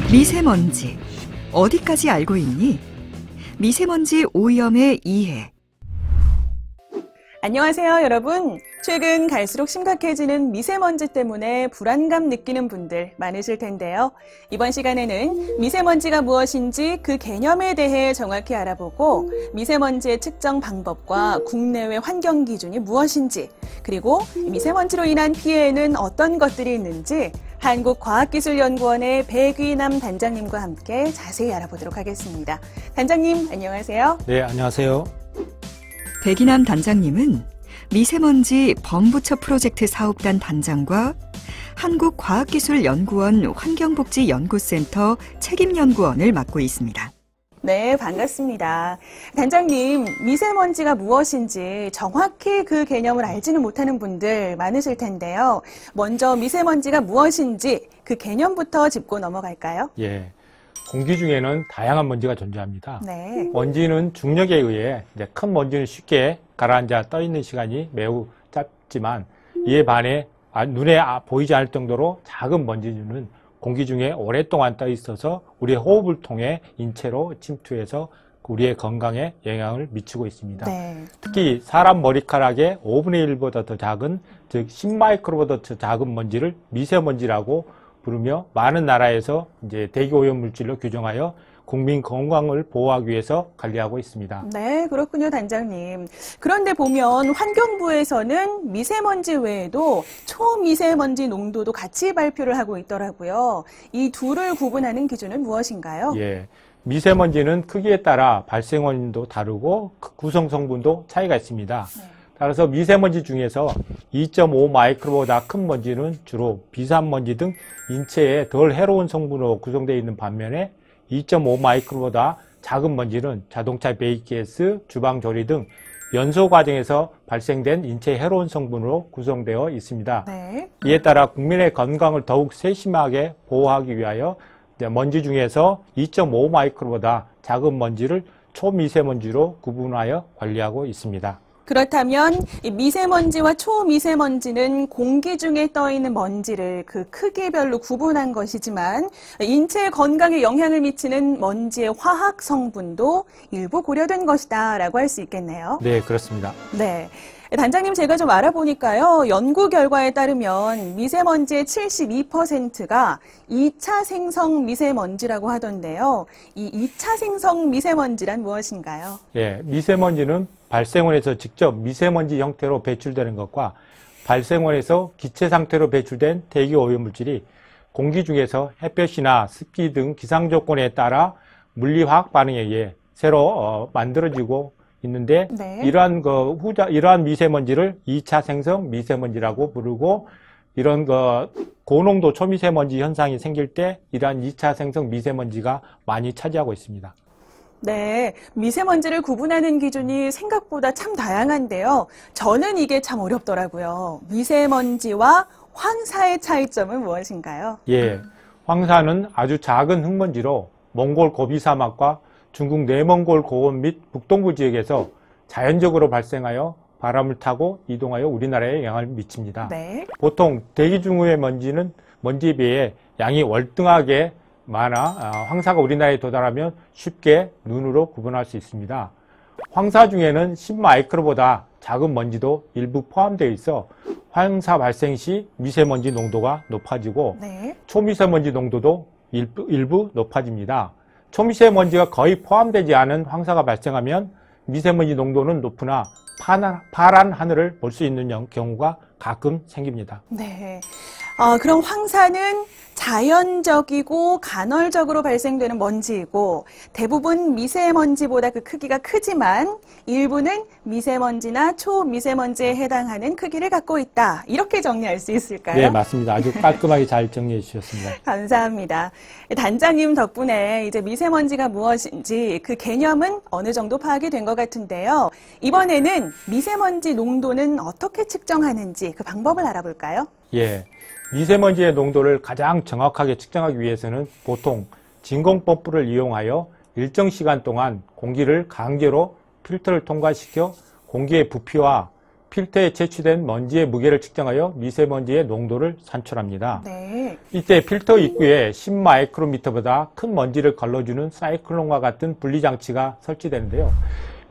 미세먼지, 어디까지 알고 있니? 미세먼지 오염의 이해. 안녕하세요, 여러분. 최근 갈수록 심각해지는 미세먼지 때문에 불안감 느끼는 분들 많으실 텐데요. 이번 시간에는 미세먼지가 무엇인지 그 개념에 대해 정확히 알아보고 미세먼지의 측정 방법과 국내외 환경 기준이 무엇인지, 그리고 미세먼지로 인한 피해에는 어떤 것들이 있는지 한국과학기술연구원의 백위남 단장님과 함께 자세히 알아보도록 하겠습니다. 단장님, 안녕하세요. 네, 안녕하세요. 백위남 단장님은 미세먼지 범부처 프로젝트 사업단 단장과 한국과학기술연구원 환경복지연구센터 책임연구원을 맡고 있습니다. 네, 반갑습니다. 단장님, 미세먼지가 무엇인지 정확히 그 개념을 알지는 못하는 분들 많으실 텐데요. 먼저 미세먼지가 무엇인지 그 개념부터 짚고 넘어갈까요? 예. 공기 중에는 다양한 먼지가 존재합니다. 네. 먼지는 중력에 의해 큰 먼지는 쉽게 가라앉아 떠 있는 시간이 매우 짧지만 이에 반해 눈에 보이지 않을 정도로 작은 먼지는 공기 중에 오랫동안 떠 있어서 우리의 호흡을 통해 인체로 침투해서 우리의 건강에 영향을 미치고 있습니다. 네. 특히 사람 머리카락의 5분의 1보다 더 작은, 즉 10마이크로보다 더 작은 먼지를 미세먼지라고 부르며 많은 나라에서 이제 대기 오염 물질로 규정하여 국민 건강을 보호하기 위해서 관리하고 있습니다. 네, 그렇군요, 단장님. 그런데 보면 환경부에서는 미세먼지 외에도 초미세먼지 농도도 같이 발표를 하고 있더라고요. 이 둘을 구분하는 기준은 무엇인가요? 예. 미세먼지는 크기에 따라 발생 원인도 다르고 구성 성분도 차이가 있습니다. 네. 따라서 미세먼지 중에서 2.5 마이크로보다 큰 먼지는 주로 비산먼지 등 인체에 덜 해로운 성분으로 구성되어 있는 반면에 2.5 마이크로보다 작은 먼지는 자동차 배기가스, 주방 조리 등 연소 과정에서 발생된 인체에 해로운 성분으로 구성되어 있습니다. 네. 이에 따라 국민의 건강을 더욱 세심하게 보호하기 위하여 먼지 중에서 2.5 마이크로보다 작은 먼지를 초미세먼지로 구분하여 관리하고 있습니다. 그렇다면 이 미세먼지와 초미세먼지는 공기 중에 떠 있는 먼지를 그 크기별로 구분한 것이지만 인체 건강에 영향을 미치는 먼지의 화학 성분도 일부 고려된 것이다라고 할 수 있겠네요. 네, 그렇습니다. 네. 단장님, 제가 좀 알아보니까요. 연구 결과에 따르면 미세먼지의 72%가 2차 생성 미세먼지라고 하던데요. 이 2차 생성 미세먼지란 무엇인가요? 예, 미세먼지는 발생원에서 직접 미세먼지 형태로 배출되는 것과 발생원에서 기체 상태로 배출된 대기 오염 물질이 공기 중에서 햇볕이나 습기 등 기상 조건에 따라 물리화학 반응에 의해 새로 만들어지고 있는데, 네. 이러한 미세먼지를 2차 생성 미세먼지라고 부르고, 이런 고농도 초미세먼지 현상이 생길 때 이러한 2차 생성 미세먼지가 많이 차지하고 있습니다. 네, 미세먼지를 구분하는 기준이 생각보다 참 다양한데요. 저는 이게 참 어렵더라고요. 미세먼지와 황사의 차이점은 무엇인가요? 예, 황사는 아주 작은 흙먼지로 몽골 고비 사막과 중국 내몽골 고원 및 북동부 지역에서 자연적으로 발생하여 바람을 타고 이동하여 우리나라에 영향을 미칩니다. 네. 보통 대기 중의 먼지는 먼지에 비해 양이 월등하게 많아 황사가 우리나라에 도달하면 쉽게 눈으로 구분할 수 있습니다. 황사 중에는 10마이크로보다 작은 먼지도 일부 포함되어 있어 황사 발생 시 미세먼지 농도가 높아지고 네. 초미세먼지 농도도 일부 높아집니다. 초미세먼지가 거의 포함되지 않은 황사가 발생하면 미세먼지 농도는 높으나 파란 하늘을 볼 수 있는 경우가 가끔 생깁니다. 네. 그럼 황사는 자연적이고 간헐적으로 발생되는 먼지이고 대부분 미세먼지보다 그 크기가 크지만 일부는 미세먼지나 초미세먼지에 해당하는 크기를 갖고 있다. 이렇게 정리할 수 있을까요? 네, 맞습니다. 아주 깔끔하게 잘 정리해 주셨습니다. 감사합니다. 단장님 덕분에 이제 미세먼지가 무엇인지 그 개념은 어느 정도 파악이 된 것 같은데요. 이번에는 미세먼지 농도는 어떻게 측정하는지 그 방법을 알아볼까요? 예. 미세먼지의 농도를 가장 정확하게 측정하기 위해서는 보통 진공펌프를 이용하여 일정 시간 동안 공기를 강제로 필터를 통과시켜 공기의 부피와 필터에 채취된 먼지의 무게를 측정하여 미세먼지의 농도를 산출합니다. 네. 이때 필터 입구에 10마이크로미터보다 큰 먼지를 걸러주는 사이클론과 같은 분리장치가 설치되는데요.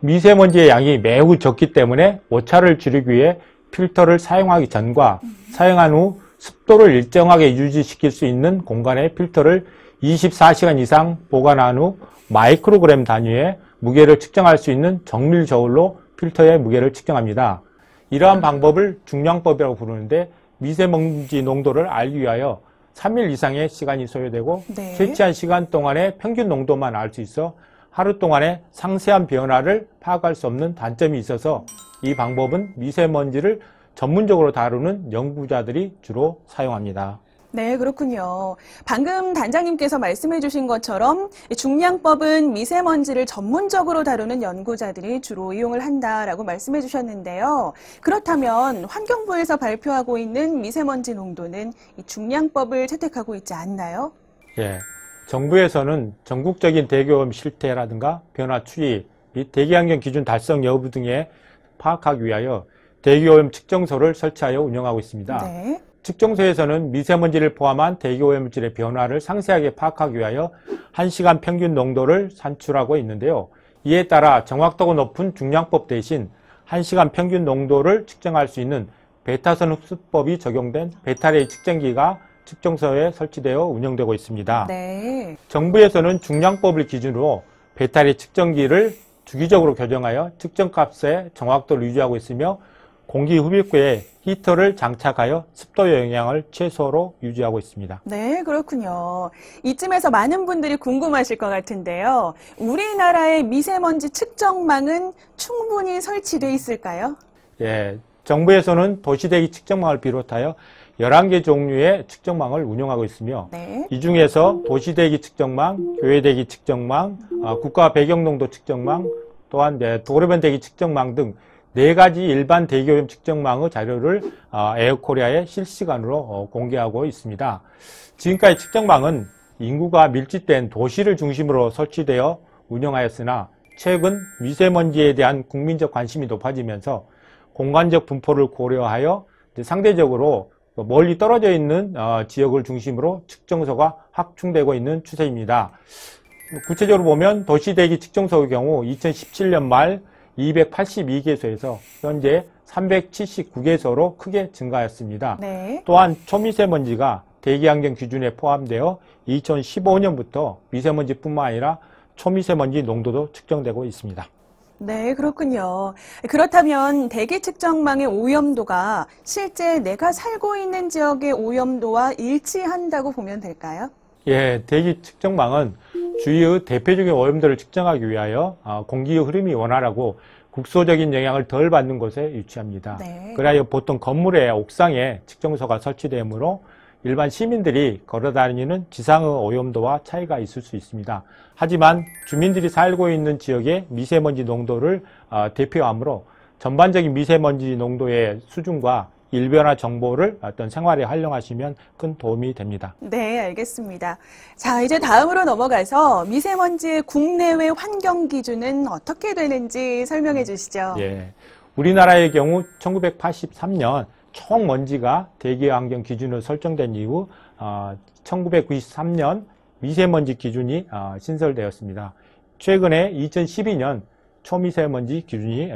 미세먼지의 양이 매우 적기 때문에 오차를 줄이기 위해 필터를 사용하기 전과 사용한 후 습도를 일정하게 유지시킬 수 있는 공간에 필터를 24시간 이상 보관한 후 마이크로그램 단위의 무게를 측정할 수 있는 정밀 저울로 필터의 무게를 측정합니다. 이러한 방법을 중량법이라고 부르는데 미세먼지 농도를 알기 위하여 3일 이상의 시간이 소요되고 네. 채취한 시간 동안의 평균 농도만 알 수 있어 하루 동안의 상세한 변화를 파악할 수 없는 단점이 있어서 이 방법은 미세먼지를 전문적으로 다루는 연구자들이 주로 사용합니다. 네, 그렇군요. 방금 단장님께서 말씀해 주신 것처럼 중량법은 미세먼지를 전문적으로 다루는 연구자들이 주로 이용을 한다라고 말씀해 주셨는데요. 그렇다면 환경부에서 발표하고 있는 미세먼지 농도는 이 중량법을 채택하고 있지 않나요? 예, 정부에서는 전국적인 대기오염 실태라든가 변화 추이 및 대기환경 기준 달성 여부 등에 파악하기 위하여 대기오염 측정소를 설치하여 운영하고 있습니다. 네. 측정소에서는 미세먼지를 포함한 대기오염물질의 변화를 상세하게 파악하기 위하여 1시간 평균 농도를 산출하고 있는데요. 이에 따라 정확도가 높은 중량법 대신 1시간 평균 농도를 측정할 수 있는 베타선 흡수법이 적용된 배터리 측정기가 측정소에 설치되어 운영되고 있습니다. 네. 정부에서는 중량법을 기준으로 배터리 측정기를 주기적으로 교정하여 측정값의 정확도를 유지하고 있으며 공기 흡입구에 히터를 장착하여 습도 영향을 최소로 유지하고 있습니다. 네, 그렇군요. 이쯤에서 많은 분들이 궁금하실 것 같은데요. 우리나라의 미세먼지 측정망은 충분히 설치되어 있을까요? 예, 정부에서는 도시대기 측정망을 비롯하여 11개 종류의 측정망을 운영하고 있으며 네. 이 중에서 도시대기 측정망, 교외대기 측정망, 국가 배경농도 측정망, 또한 도로변 대기 측정망 등 4가지 일반 대기오염 측정망의 자료를 에어코리아에 실시간으로 공개하고 있습니다. 지금까지 측정망은 인구가 밀집된 도시를 중심으로 설치되어 운영하였으나 최근 미세먼지에 대한 국민적 관심이 높아지면서 공간적 분포를 고려하여 상대적으로 멀리 떨어져 있는 지역을 중심으로 측정소가 확충되고 있는 추세입니다. 구체적으로 보면 도시대기 측정소의 경우 2017년 말 282개소에서 현재 379개소로 크게 증가하였습니다. 네. 또한 초미세먼지가 대기환경 기준에 포함되어 2015년부터 미세먼지뿐만 아니라 초미세먼지 농도도 측정되고 있습니다. 네, 그렇군요. 그렇다면 대기 측정망의 오염도가 실제 내가 살고 있는 지역의 오염도와 일치한다고 보면 될까요? 예, 대기 측정망은 주위의 대표적인 오염도를 측정하기 위하여 공기의 흐름이 원활하고 국소적인 영향을 덜 받는 곳에 위치합니다. 네. 그래야 보통 건물의 옥상에 측정소가 설치되므로 일반 시민들이 걸어다니는 지상의 오염도와 차이가 있을 수 있습니다. 하지만 주민들이 살고 있는 지역의 미세먼지 농도를 대표하므로 전반적인 미세먼지 농도의 수준과 일변화 정보를 어떤 생활에 활용하시면 큰 도움이 됩니다. 네, 알겠습니다. 자, 이제 다음으로 넘어가서 미세먼지의 국내외 환경 기준은 어떻게 되는지 설명해 주시죠. 예, 우리나라의 경우 1983년 총 먼지가 대기환경 기준으로 설정된 이후 1993년 미세먼지 기준이 신설되었습니다. 최근에 2012년 초미세먼지 기준이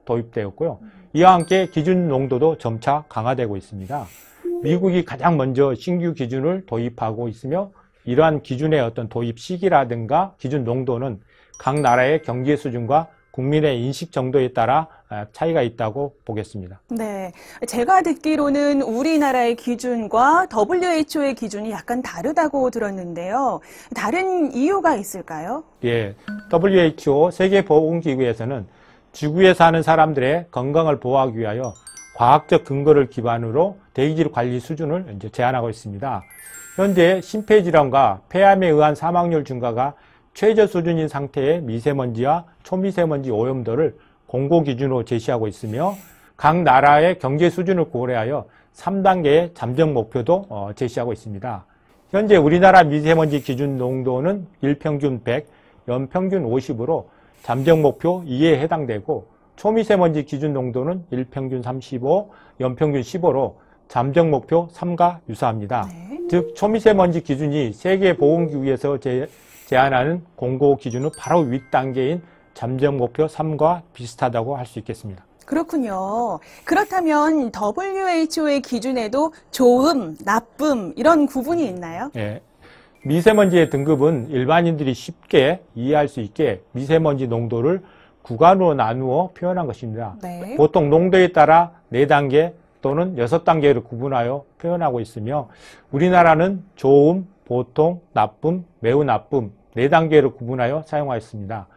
도입되었고요. 이와 함께 기준 농도도 점차 강화되고 있습니다. 미국이 가장 먼저 신규 기준을 도입하고 있으며 이러한 기준의 어떤 도입 시기라든가 기준 농도는 각 나라의 경제 수준과 국민의 인식 정도에 따라 차이가 있다고 보겠습니다. 네, 제가 듣기로는 우리나라의 기준과 WHO의 기준이 약간 다르다고 들었는데요. 다른 이유가 있을까요? 예, WHO 세계보건기구에서는 지구에 사는 사람들의 건강을 보호하기 위하여 과학적 근거를 기반으로 대기질 관리 수준을 이제 제한하고 있습니다. 현재 심폐질환과 폐암에 의한 사망률 증가가 최저 수준인 상태의 미세먼지와 초미세먼지 오염도를 공고 기준으로 제시하고 있으며 각 나라의 경제 수준을 고려하여 3단계의 잠정 목표도 제시하고 있습니다. 현재 우리나라 미세먼지 기준 농도는 일평균 100, 연평균 50으로 잠정 목표 2에 해당되고 초미세먼지 기준 농도는 일평균 35, 연평균 15로 잠정 목표 3과 유사합니다. 네. 즉 초미세먼지 기준이 세계보건기구에서 제안하는 공고 기준은 바로 윗단계인 잠정 목표 3과 비슷하다고 할 수 있겠습니다. 그렇군요. 그렇다면 WHO의 기준에도 좋음, 나쁨 이런 구분이 있나요? 예. 미세먼지의 등급은 일반인들이 쉽게 이해할 수 있게 미세먼지 농도를 구간으로 나누어 표현한 것입니다. 네. 보통 농도에 따라 4단계 또는 6단계를 구분하여 표현하고 있으며 우리나라는 좋음, 보통, 나쁨, 매우 나쁨 4단계를 구분하여 사용하였습니다.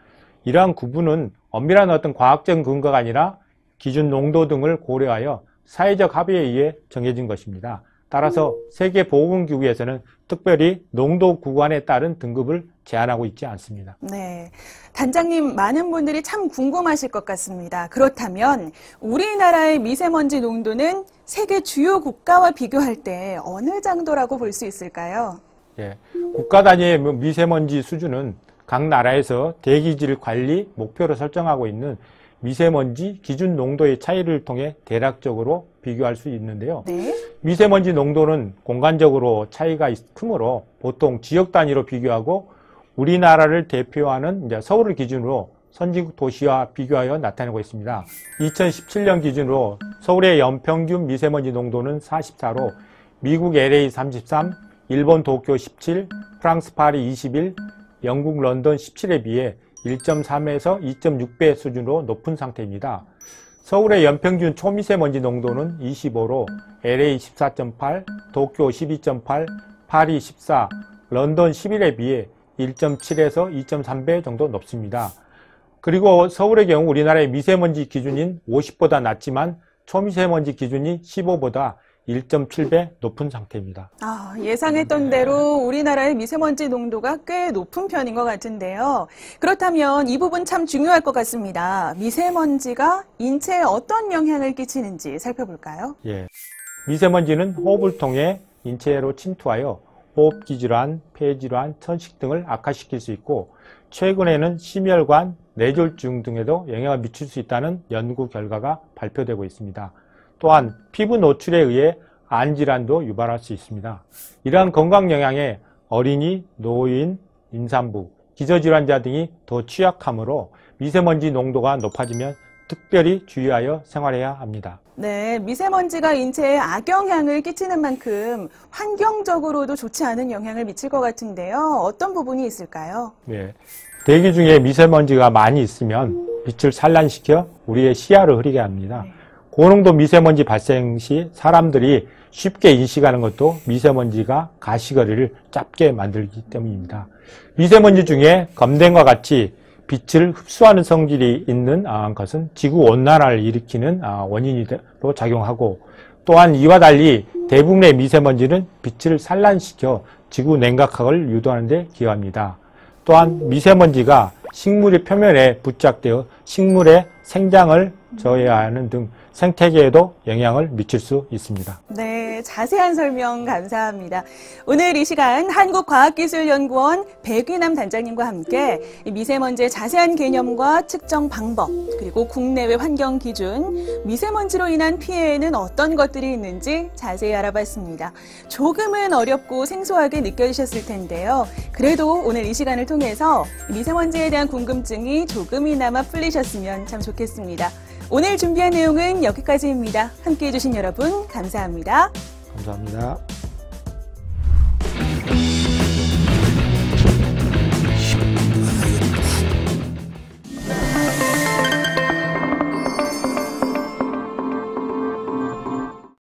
이러한 구분은 엄밀한 어떤 과학적 근거가 아니라 기준 농도 등을 고려하여 사회적 합의에 의해 정해진 것입니다. 따라서 세계보건기구에서는 특별히 농도 구간에 따른 등급을 제한하고 있지 않습니다. 네. 단장님, 많은 분들이 참 궁금하실 것 같습니다. 그렇다면 우리나라의 미세먼지 농도는 세계 주요 국가와 비교할 때 어느 정도라고 볼 수 있을까요? 예. 국가 단위의 미세먼지 수준은 각 나라에서 대기질 관리 목표로 설정하고 있는 미세먼지 기준 농도의 차이를 통해 대략적으로 비교할 수 있는데요. 네. 미세먼지 농도는 공간적으로 차이가 크므로 보통 지역 단위로 비교하고 우리나라를 대표하는 이제 서울을 기준으로 선진국 도시와 비교하여 나타내고 있습니다. 2017년 기준으로 서울의 연평균 미세먼지 농도는 44로 미국 LA 33, 일본 도쿄 17, 프랑스 파리 21, 영국 런던 17에 비해 1.3에서 2.6배 수준으로 높은 상태입니다. 서울의 연평균 초미세먼지 농도는 25로 LA 14.8, 도쿄 12.8, 파리 14, 런던 11에 비해 1.7에서 2.3배 정도 높습니다. 그리고 서울의 경우 우리나라의 미세먼지 기준인 50보다 낮지만 초미세먼지 기준이 15보다 1.7배 높은 상태입니다. 예상했던 대로 우리나라의 미세먼지 농도가 꽤 높은 편인 것 같은데요. 그렇다면 이 부분 참 중요할 것 같습니다. 미세먼지가 인체에 어떤 영향을 끼치는지 살펴볼까요? 예. 미세먼지는 호흡을 통해 인체로 침투하여 호흡기 질환, 폐질환, 천식 등을 악화시킬 수 있고 최근에는 심혈관, 뇌졸중 등에도 영향을 미칠 수 있다는 연구 결과가 발표되고 있습니다. 또한 피부 노출에 의해 안질환도 유발할 수 있습니다. 이러한 건강 영향에 어린이, 노인, 임산부, 기저질환자 등이 더 취약하므로 미세먼지 농도가 높아지면 특별히 주의하여 생활해야 합니다. 네, 미세먼지가 인체에 악영향을 끼치는 만큼 환경적으로도 좋지 않은 영향을 미칠 것 같은데요. 어떤 부분이 있을까요? 네, 대기 중에 미세먼지가 많이 있으면 빛을 산란시켜 우리의 시야를 흐리게 합니다. 고농도 미세먼지 발생 시 사람들이 쉽게 인식하는 것도 미세먼지가 가시거리를 짧게 만들기 때문입니다. 미세먼지 중에 검댕과 같이 빛을 흡수하는 성질이 있는 것은 지구온난화를 일으키는 원인으로 작용하고 또한 이와 달리 대부분의 미세먼지는 빛을 산란시켜 지구 냉각학을 유도하는 데 기여합니다. 또한 미세먼지가 식물의 표면에 부착되어 식물의 생장을 저해하는 등 생태계에도 영향을 미칠 수 있습니다. 네, 자세한 설명 감사합니다. 오늘 이 시간 한국과학기술연구원 백위남 단장님과 함께 미세먼지의 자세한 개념과 측정 방법, 그리고 국내외 환경 기준, 미세먼지로 인한 피해에는 어떤 것들이 있는지 자세히 알아봤습니다. 조금은 어렵고 생소하게 느껴지셨을 텐데요. 그래도 오늘 이 시간을 통해서 미세먼지에 대한 궁금증이 조금이나마 풀리셨으면 참 좋겠습니다. 오늘 준비한 내용은 여기까지입니다. 함께해 주신 여러분 감사합니다. 감사합니다.